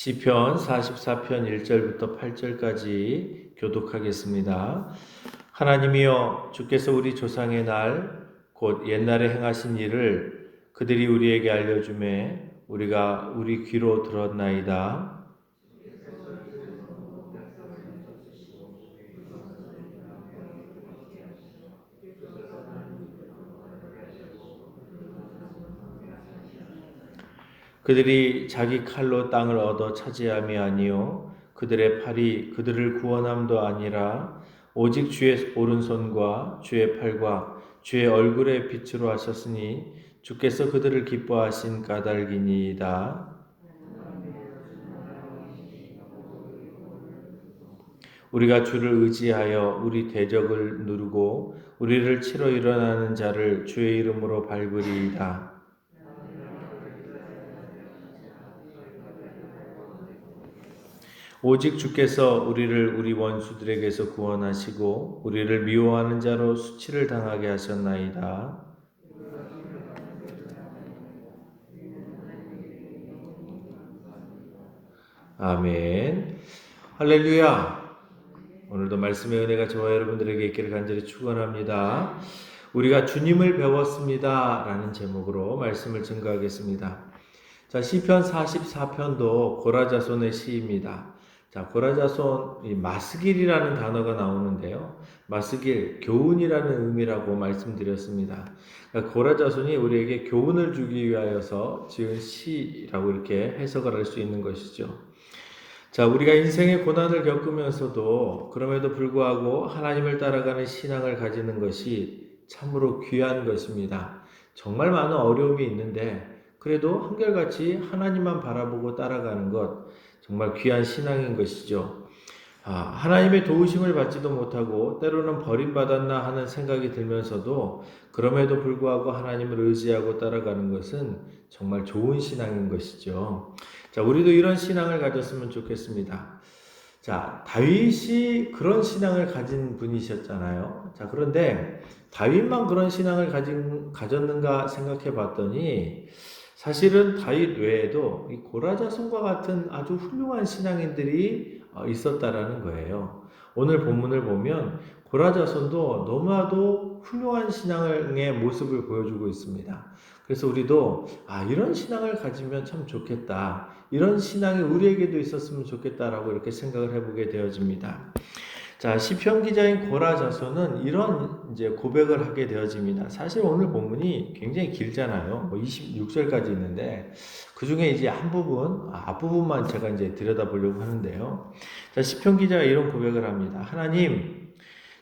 시편 44편 1절부터 8절까지 교독하겠습니다. 하나님이여, 주께서 우리 조상의 날 곧 옛날에 행하신 일을 그들이 우리에게 알려주매 우리가 우리 귀로 들었나이다. 그들이 자기 칼로 땅을 얻어 차지함이 아니요 그들의 팔이 그들을 구원함도 아니라 오직 주의 오른손과 주의 팔과 주의 얼굴의 빛으로 하셨으니 주께서 그들을 기뻐하신 까닭이니이다. 우리가 주를 의지하여 우리 대적을 누르고 우리를 치러 일어나는 자를 주의 이름으로 밟으리이다. 오직 주께서 우리를 우리 원수들에게서 구원하시고 우리를 미워하는 자로 수치를 당하게 하셨나이다. 아멘. 할렐루야. 오늘도 말씀의 은혜가 저와 여러분들에게 있기를 간절히 축원합니다. 우리가 주님을 배웠습니다 라는 제목으로 말씀을 증거하겠습니다. 자, 시편 44편도 고라자손의 시입니다. 자, 고라자손, 이 마스길이라는 단어가 나오는데요. 마스길, 교훈이라는 의미라고 말씀드렸습니다. 그러니까 고라자손이 우리에게 교훈을 주기 위하여서 지은 시라고 이렇게 해석을 할 수 있는 것이죠. 자, 우리가 인생의 고난을 겪으면서도 그럼에도 불구하고 하나님을 따라가는 신앙을 가지는 것이 참으로 귀한 것입니다. 정말 많은 어려움이 있는데 그래도 한결같이 하나님만 바라보고 따라가는 것 정말 귀한 신앙인 것이죠. 하나님의 도우심을 받지도 못하고 때로는 버림받았나 하는 생각이 들면서도 그럼에도 불구하고 하나님을 의지하고 따라가는 것은 정말 좋은 신앙인 것이죠. 자, 우리도 이런 신앙을 가졌으면 좋겠습니다. 자, 다윗이 그런 신앙을 가진 분이셨잖아요. 자, 그런데 다윗만 그런 신앙을 가졌는가 생각해 봤더니 사실은 다윗 외에도 이 고라자손과 같은 아주 훌륭한 신앙인들이 있었다라는 거예요. 오늘 본문을 보면 고라자손도 너무나도 훌륭한 신앙의 모습을 보여주고 있습니다. 그래서 우리도 이런 신앙을 가지면 참 좋겠다. 이런 신앙이 우리에게도 있었으면 좋겠다라고 이렇게 생각을 해보게 되어집니다. 자, 시편 기자인 고라자손은 이런 이제 고백을 하게 되어집니다. 사실 오늘 본문이 굉장히 길잖아요. 26절까지 있는데 그 중에 이제 한 부분, 앞부분만 제가 이제 들여다보려고 하는데요. 자, 시편 기자가 이런 고백을 합니다. 하나님,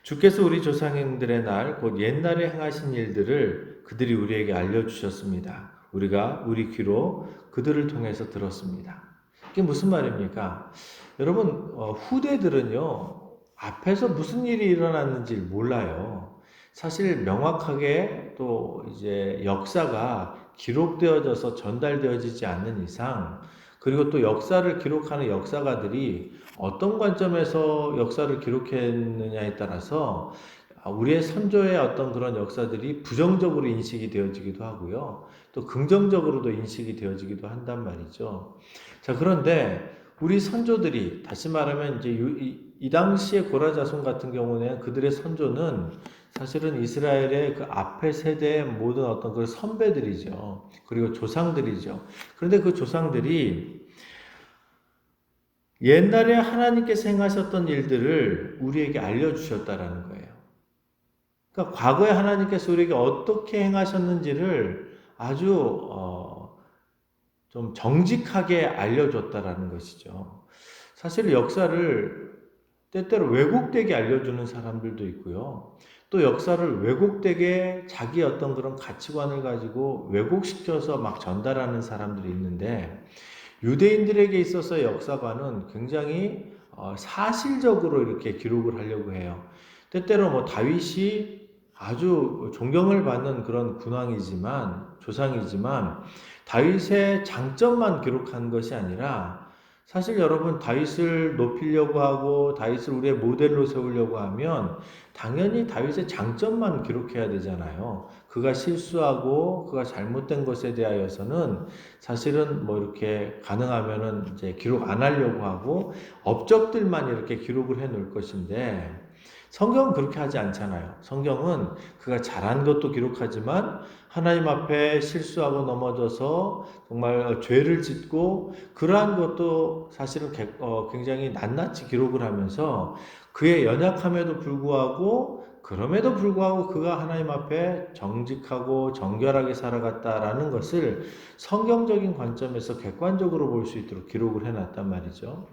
주께서 우리 조상들의 날, 곧 옛날에 행하신 일들을 그들이 우리에게 알려주셨습니다. 우리가 우리 귀로 그들을 통해서 들었습니다. 이게 무슨 말입니까? 여러분, 후대들은요, 앞에서 무슨 일이 일어났는지 몰라요. 사실 명확하게 또 이제 역사가 기록되어져서 전달되어지지 않는 이상, 그리고 또 역사를 기록하는 역사가들이 어떤 관점에서 역사를 기록했느냐에 따라서 우리의 선조의 어떤 그런 역사들이 부정적으로 인식이 되어지기도 하고요. 또 긍정적으로도 인식이 되어지기도 한단 말이죠. 자, 그런데 우리 선조들이 다시 말하면 이제 이 당시의 고라자손 같은 경우는 그들의 선조는 사실은 이스라엘의 그 앞에 세대의 모든 어떤 그 선배들이죠. 그리고 조상들이죠. 그런데 그 조상들이 옛날에 하나님께서 행하셨던 일들을 우리에게 알려주셨다라는 거예요. 그러니까 과거에 하나님께서 우리에게 어떻게 행하셨는지를 아주 좀 정직하게 알려줬다라는 것이죠. 사실 역사를 때때로 왜곡되게 알려주는 사람들도 있고요. 또 역사를 왜곡되게 자기 어떤 그런 가치관을 가지고 왜곡시켜서 막 전달하는 사람들이 있는데 유대인들에게 있어서 역사관은 굉장히 사실적으로 이렇게 기록을 하려고 해요. 때때로 뭐 다윗이 아주 존경을 받는 그런 군왕이지만 조상이지만 다윗의 장점만 기록한 것이 아니라 사실 여러분 다윗을 높이려고 하고 다윗을 우리의 모델로 세우려고 하면 당연히 다윗의 장점만 기록해야 되잖아요. 그가 실수하고 그가 잘못된 것에 대하여서는 사실은 뭐 이렇게 가능하면은 이제 기록 안 하려고 하고 업적들만 이렇게 기록을 해 놓을 것인데 성경은 그렇게 하지 않잖아요. 성경은 그가 잘한 것도 기록하지만 하나님 앞에 실수하고 넘어져서 정말 죄를 짓고 그러한 것도 사실은 굉장히 낱낱이 기록을 하면서 그의 연약함에도 불구하고 그럼에도 불구하고 그가 하나님 앞에 정직하고 정결하게 살아갔다라는 것을 성경적인 관점에서 객관적으로 볼 수 있도록 기록을 해놨단 말이죠.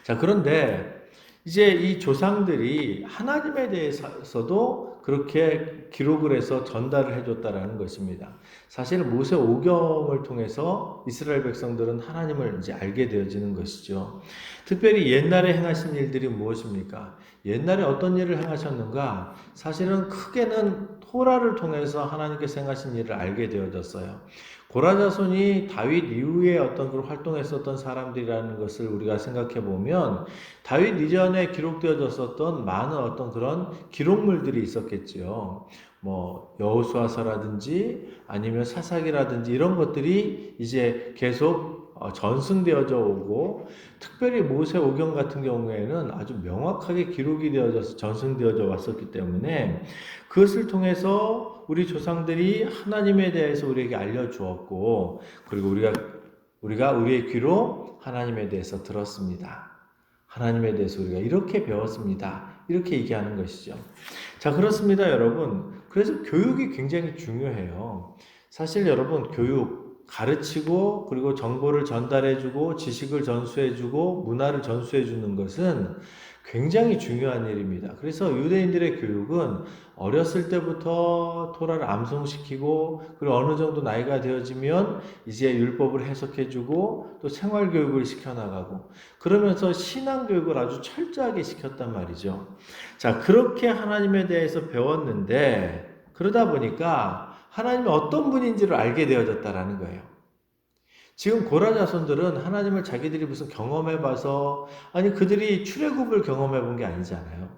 자, 그런데 이제 이 조상들이 하나님에 대해서도 그렇게 기록을 해서 전달을 해줬다라는 것입니다. 사실 모세 오경을 통해서 이스라엘 백성들은 하나님을 이제 알게 되어지는 것이죠. 특별히 옛날에 행하신 일들이 무엇입니까? 옛날에 어떤 일을 행하셨는가? 사실은 크게는 토라를 통해서 하나님께서 행하신 일을 알게 되어졌어요. 고라 자손이 다윗 이후에 어떤 그런 활동했었던 사람들이라는 것을 우리가 생각해 보면 다윗 이전에 기록되어졌었던 많은 어떤 그런 기록물들이 있었겠지요. 뭐 여호수아서라든지 아니면 사사기라든지 이런 것들이 이제 계속 전승되어져 오고 특별히 모세 오경 같은 경우에는 아주 명확하게 기록이 되어져서 전승되어져 왔었기 때문에 그것을 통해서 우리 조상들이 하나님에 대해서 우리에게 알려주었고 그리고 우리가 우리의 귀로 하나님에 대해서 들었습니다. 하나님에 대해서 우리가 이렇게 배웠습니다. 이렇게 얘기하는 것이죠. 자, 그렇습니다, 여러분. 그래서 교육이 굉장히 중요해요. 사실 여러분, 교육, 가르치고, 그리고 정보를 전달해주고, 지식을 전수해주고, 문화를 전수해주는 것은 굉장히 중요한 일입니다. 그래서 유대인들의 교육은 어렸을 때부터 토라를 암송시키고, 그리고 어느 정도 나이가 되어지면 이제 율법을 해석해주고, 또 생활교육을 시켜나가고, 그러면서 신앙교육을 아주 철저하게 시켰단 말이죠. 자, 그렇게 하나님에 대해서 배웠는데, 그러다 보니까 하나님이 어떤 분인지를 알게 되어졌다라는 거예요. 지금 고라 자손들은 하나님을 자기들이 무슨 경험해봐서, 아니, 그들이 출애굽을 경험해본 게 아니잖아요.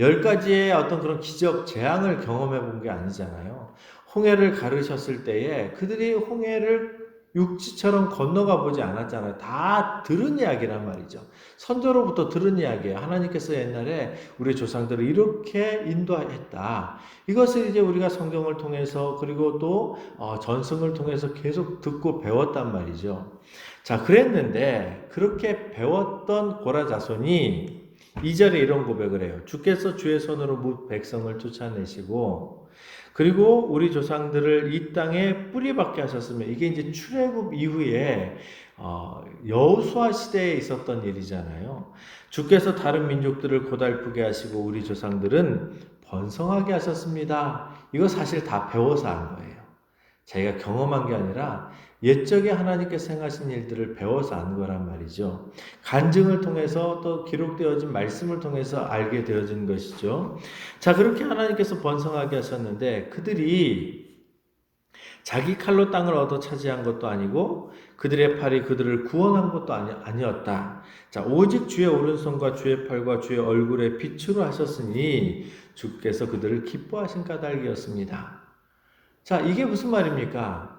10가지의 어떤 그런 기적, 재앙을 경험해본 게 아니잖아요. 홍해를 가르셨을 때에 그들이 홍해를 육지처럼 건너가 보지 않았잖아요. 다 들은 이야기란 말이죠. 선조로부터 들은 이야기예요. 하나님께서 옛날에 우리 조상들을 이렇게 인도했다. 이것을 이제 우리가 성경을 통해서 그리고 또 전승을 통해서 계속 듣고 배웠단 말이죠. 자, 그랬는데 그렇게 배웠던 고라 자손이 2절에 이런 고백을 해요. 주께서 주의 손으로 뭇 백성을 쫓아내시고 그리고 우리 조상들을 이 땅에 뿌리박게 하셨으면 이게 이제 출애굽 이후에 여호수아 시대에 있었던 일이잖아요. 주께서 다른 민족들을 고달프게 하시고 우리 조상들은 번성하게 하셨습니다. 이거 사실 다 배워서 한 거예요. 자기가 경험한 게 아니라 옛적에 하나님께서 행하신 일들을 배워서 안 거란 말이죠. 간증을 통해서 또 기록되어진 말씀을 통해서 알게 되어진 것이죠. 자, 그렇게 하나님께서 번성하게 하셨는데 그들이 자기 칼로 땅을 얻어 차지한 것도 아니고 그들의 팔이 그들을 구원한 것도 아니었다. 자, 오직 주의 오른손과 주의 팔과 주의 얼굴에 빛으로 하셨으니 주께서 그들을 기뻐하신 까닭이었습니다. 자, 이게 무슨 말입니까?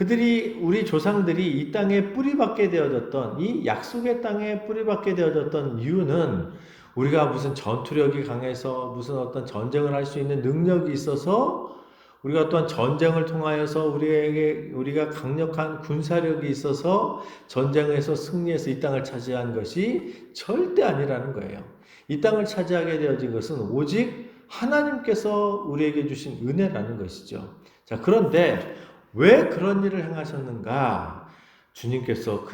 우리 조상들이 이 땅에 뿌리박게 되어졌던, 이 약속의 땅에 뿌리박게 되어졌던 이유는 우리가 무슨 전투력이 강해서 무슨 어떤 전쟁을 할 수 있는 능력이 있어서 우리가 또한 전쟁을 통하여서 우리가 강력한 군사력이 있어서 전쟁에서 승리해서 이 땅을 차지한 것이 절대 아니라는 거예요. 이 땅을 차지하게 되어진 것은 오직 하나님께서 우리에게 주신 은혜라는 것이죠. 자, 그런데 왜 그런 일을 행하셨는가? 주님께서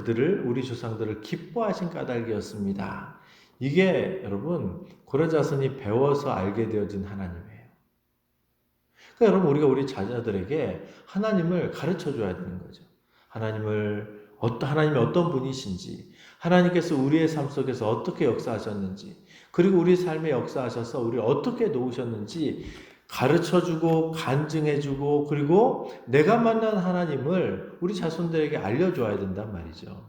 우리 조상들을 기뻐하신 까닭이었습니다. 이게 여러분, 고라 자손이 배워서 알게 되어진 하나님이에요. 그러니까 여러분, 우리 자녀들에게 하나님을 가르쳐 줘야 되는 거죠. 하나님이 어떤 분이신지, 하나님께서 우리의 삶 속에서 어떻게 역사하셨는지, 그리고 우리 삶에 역사하셔서 우리를 어떻게 놓으셨는지 가르쳐주고 간증해주고 그리고 내가 만난 하나님을 우리 자손들에게 알려줘야 된단 말이죠.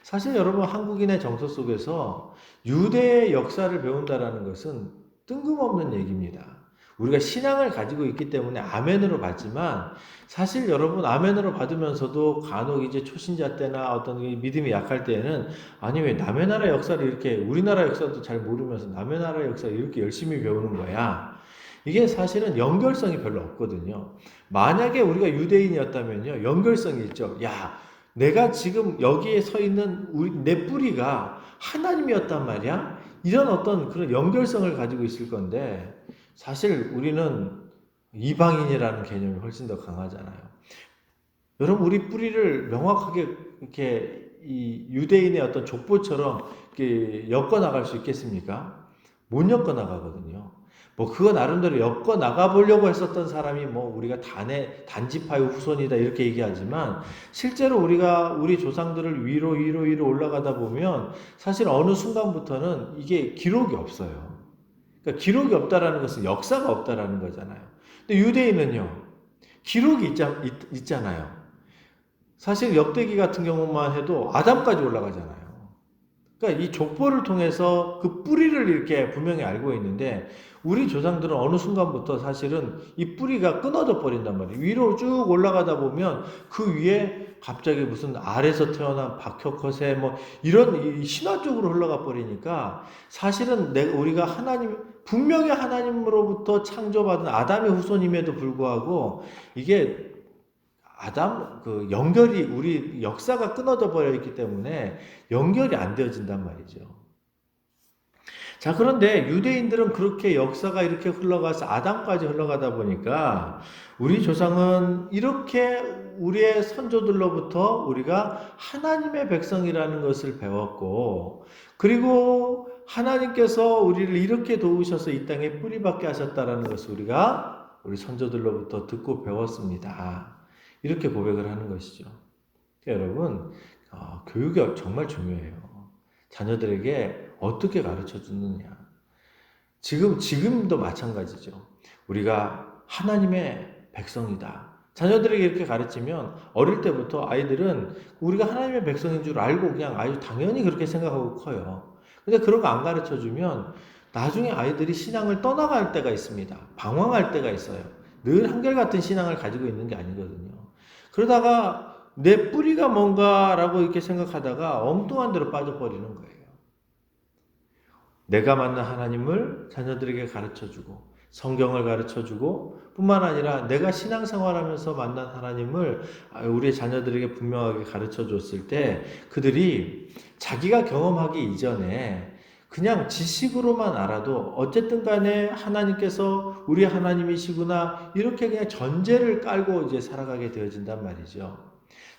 사실 여러분 한국인의 정서 속에서 유대의 역사를 배운다라는 것은 뜬금없는 얘기입니다. 우리가 신앙을 가지고 있기 때문에 아멘으로 받지만 사실 여러분 아멘으로 받으면서도 간혹 이제 초신자 때나 어떤 믿음이 약할 때에는 아니 왜 남의 나라 역사를 이렇게 우리나라 역사도 잘 모르면서 남의 나라 역사를 이렇게 열심히 배우는 거야. 이게 사실은 연결성이 별로 없거든요. 만약에 우리가 유대인이었다면요. 연결성이 있죠. 야, 내가 지금 여기에 서 있는 내 뿌리가 하나님이었단 말이야? 이런 어떤 그런 연결성을 가지고 있을 건데 사실 우리는 이방인이라는 개념이 훨씬 더 강하잖아요. 여러분 우리 뿌리를 명확하게 이렇게 이 유대인의 어떤 족보처럼 이렇게 엮어 나갈 수 있겠습니까? 못 엮어 나가거든요. 뭐 그거 나름대로 엮어 나가 보려고 했었던 사람이 뭐 우리가 단지파의 후손이다 이렇게 얘기하지만 실제로 우리가 우리 조상들을 위로 올라가다 보면 사실 어느 순간부터는 이게 기록이 없어요. 그러니까 기록이 없다라는 것은 역사가 없다라는 거잖아요. 근데 유대인은요, 기록이 있잖아요. 사실 역대기 같은 경우만 해도 아담까지 올라가잖아요. 그러니까 이 족보를 통해서 그 뿌리를 이렇게 분명히 알고 있는데 우리 조상들은 어느 순간부터 사실은 이 뿌리가 끊어져 버린단 말이에요. 위로 쭉 올라가다 보면 그 위에 갑자기 무슨 알에서 태어난 박혀컷에 뭐 이런 신화 쪽으로 흘러가 버리니까 사실은 우리가 분명히 하나님으로부터 창조받은 아담의 후손임에도 불구하고 이게 연결이 우리 역사가 끊어져 버려 있기 때문에 연결이 안 되어진단 말이죠. 자, 그런데 유대인들은 그렇게 역사가 이렇게 흘러가서 아담까지 흘러가다 보니까 우리 조상은 이렇게 우리의 선조들로부터 우리가 하나님의 백성이라는 것을 배웠고 그리고 하나님께서 우리를 이렇게 도우셔서 이 땅에 뿌리박게 하셨다라는 것을 우리가 우리 선조들로부터 듣고 배웠습니다. 이렇게 고백을 하는 것이죠. 그러니까 여러분, 교육이 정말 중요해요. 자녀들에게 어떻게 가르쳐 주느냐. 지금도 마찬가지죠. 우리가 하나님의 백성이다. 자녀들에게 이렇게 가르치면 어릴 때부터 아이들은 우리가 하나님의 백성인 줄 알고 그냥 아주 당연히 그렇게 생각하고 커요. 근데 그런 거 안 가르쳐 주면 나중에 아이들이 신앙을 떠나갈 때가 있습니다. 방황할 때가 있어요. 늘 한결같은 신앙을 가지고 있는 게 아니거든요. 그러다가 내 뿌리가 뭔가라고 이렇게 생각하다가 엉뚱한 데로 빠져버리는 거예요. 내가 만난 하나님을 자녀들에게 가르쳐주고 성경을 가르쳐주고 뿐만 아니라 내가 신앙생활하면서 만난 하나님을 우리 자녀들에게 분명하게 가르쳐줬을 때 그들이 자기가 경험하기 이전에 그냥 지식으로만 알아도 어쨌든 간에 하나님께서 우리 하나님이시구나 이렇게 그냥 전제를 깔고 이제 살아가게 되어진단 말이죠.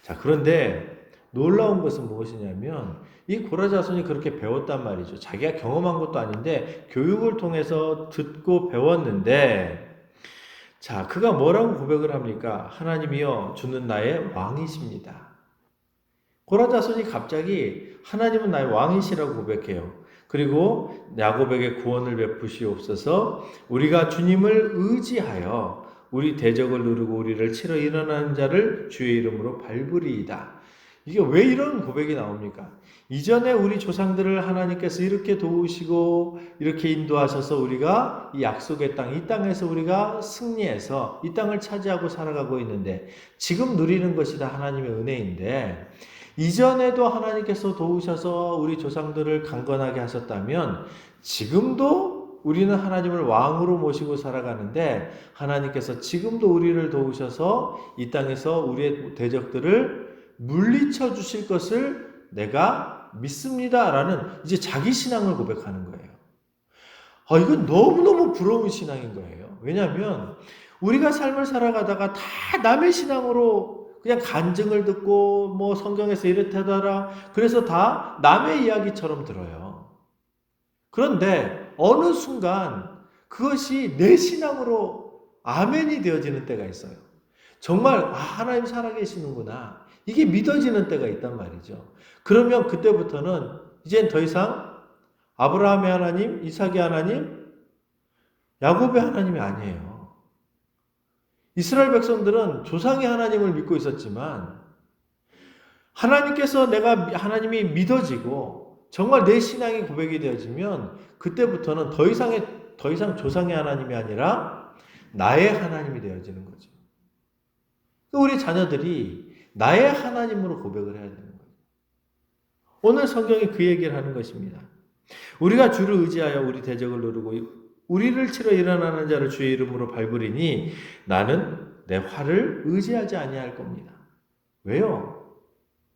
자, 그런데 놀라운 것은 무엇이냐면 이 고라 자손이 그렇게 배웠단 말이죠. 자기가 경험한 것도 아닌데 교육을 통해서 듣고 배웠는데 자, 그가 뭐라고 고백을 합니까? 하나님이여 주는 나의 왕이십니다. 고라 자손이 갑자기 하나님은 나의 왕이시라고 고백해요. 그리고 야곱에게 구원을 베푸시옵소서 우리가 주님을 의지하여 우리 대적을 누르고 우리를 치러 일어나는 자를 주의 이름으로 밟으리이다. 이게 왜 이런 고백이 나옵니까? 이전에 우리 조상들을 하나님께서 이렇게 도우시고 이렇게 인도하셔서 우리가 이 약속의 땅, 이 땅에서 우리가 승리해서 이 땅을 차지하고 살아가고 있는데 지금 누리는 것이 다 하나님의 은혜인데 이전에도 하나님께서 도우셔서 우리 조상들을 강건하게 하셨다면 지금도 우리는 하나님을 왕으로 모시고 살아가는데 하나님께서 지금도 우리를 도우셔서 이 땅에서 우리의 대적들을 물리쳐 주실 것을 내가 믿습니다. 라는 이제 자기 신앙을 고백하는 거예요. 이건 너무너무 부러운 신앙인 거예요. 왜냐하면 우리가 삶을 살아가다가 다 남의 신앙으로 그냥 간증을 듣고 뭐 성경에서 이렇다더라 그래서 다 남의 이야기처럼 들어요. 그런데 어느 순간 그것이 내 신앙으로 아멘이 되어지는 때가 있어요. 정말 하나님 살아계시는구나. 이게 믿어지는 때가 있단 말이죠. 그러면 그때부터는 이젠 더 이상 아브라함의 하나님, 이삭의 하나님, 야곱의 하나님이 아니에요. 이스라엘 백성들은 조상의 하나님을 믿고 있었지만 하나님께서 하나님이 믿어지고 정말 내 신앙이 고백이 되어지면 그때부터는 더 이상 조상의 하나님이 아니라 나의 하나님이 되어지는 거죠. 우리 자녀들이 나의 하나님으로 고백을 해야 되는 거예요. 오늘 성경이 그 얘기를 하는 것입니다. 우리가 주를 의지하여 우리 대적을 누르고 우리를 치러 일어나는 자를 주의 이름으로 밟으리니 나는 내 활을 의지하지 아니할 겁니다. 왜요?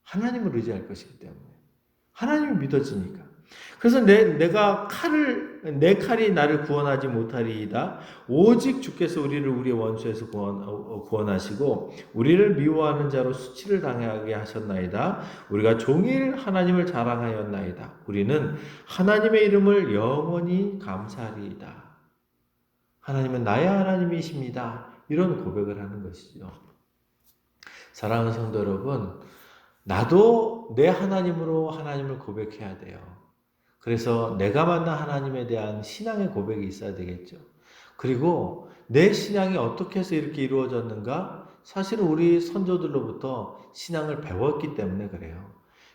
하나님을 의지할 것이기 때문에. 하나님이 믿어지니까. 그래서 내 칼이 나를 구원하지 못하리이다. 오직 주께서 우리를 우리의 원수에서 구원하시고 우리를 미워하는 자로 수치를 당하게 하셨나이다. 우리가 종일 하나님을 자랑하였나이다. 우리는 하나님의 이름을 영원히 감사하리이다. 하나님은 나의 하나님이십니다. 이런 고백을 하는 것이죠. 사랑하는 성도 여러분, 나도 내 하나님으로 하나님을 고백해야 돼요. 그래서 내가 만난 하나님에 대한 신앙의 고백이 있어야 되겠죠. 그리고 내 신앙이 어떻게 해서 이렇게 이루어졌는가? 사실은 우리 선조들로부터 신앙을 배웠기 때문에 그래요.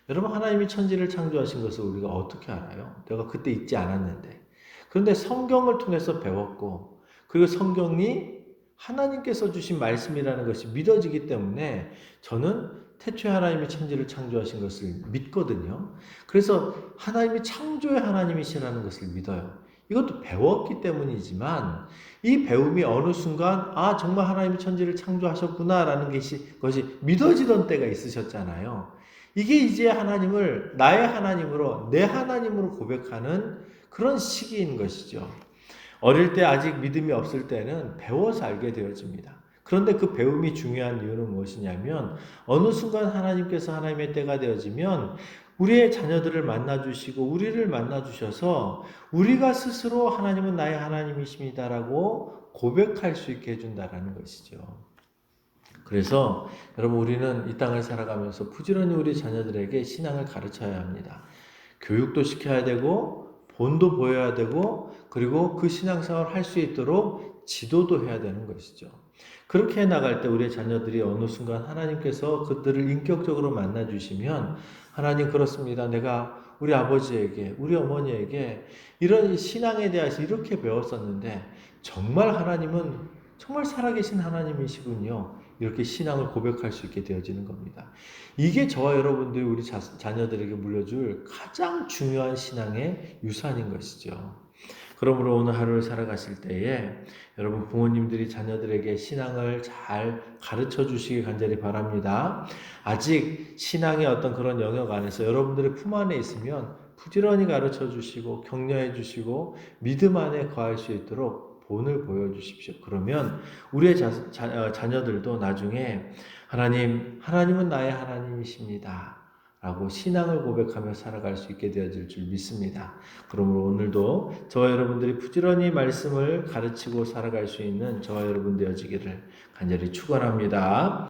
여러분, 하나님이 천지를 창조하신 것을 우리가 어떻게 알아요? 내가 그때 있지 않았는데. 그런데 성경을 통해서 배웠고, 그리고 성경이 하나님께서 주신 말씀이라는 것이 믿어지기 때문에 저는 태초에 하나님이 천지를 창조하신 것을 믿거든요. 그래서 하나님이 창조의 하나님이시라는 것을 믿어요. 이것도 배웠기 때문이지만 이 배움이 어느 순간 정말 하나님이 천지를 창조하셨구나라는 것이 믿어지던 때가 있으셨잖아요. 이게 이제 하나님을 나의 하나님으로 내 하나님으로 고백하는 그런 시기인 것이죠. 어릴 때 아직 믿음이 없을 때는 배워서 알게 되어집니다. 그런데 그 배움이 중요한 이유는 무엇이냐면 어느 순간 하나님께서 하나님의 때가 되어지면 우리의 자녀들을 만나주시고 우리를 만나주셔서 우리가 스스로 하나님은 나의 하나님이십니다라고 고백할 수 있게 해준다라는 것이죠. 그래서 여러분, 우리는 이 땅을 살아가면서 부지런히 우리 자녀들에게 신앙을 가르쳐야 합니다. 교육도 시켜야 되고 본도 보여야 되고 그리고 그 신앙생활을 할 수 있도록 지도도 해야 되는 것이죠. 그렇게 해나갈 때 우리의 자녀들이 어느 순간 하나님께서 그들을 인격적으로 만나주시면 하나님, 그렇습니다. 내가 우리 아버지에게 우리 어머니에게 이런 신앙에 대해서 이렇게 배웠었는데 정말 하나님은 정말 살아계신 하나님이시군요. 이렇게 신앙을 고백할 수 있게 되어지는 겁니다. 이게 저와 여러분들이 우리 자녀들에게 물려줄 가장 중요한 신앙의 유산인 것이죠. 그러므로 오늘 하루를 살아가실 때에 여러분 부모님들이 자녀들에게 신앙을 잘 가르쳐 주시기 간절히 바랍니다. 아직 신앙의 어떤 그런 영역 안에서 여러분들의 품 안에 있으면 부지런히 가르쳐 주시고 격려해 주시고 믿음 안에 거할 수 있도록 본을 보여주십시오. 그러면 우리의 자녀들도 나중에 하나님은 나의 하나님이십니다. 라고 신앙을 고백하며 살아갈 수 있게 되어질 줄 믿습니다. 그러므로 오늘도 저와 여러분들이 부지런히 말씀을 가르치고 살아갈 수 있는 저와 여러분 되어지기를 간절히 축원합니다.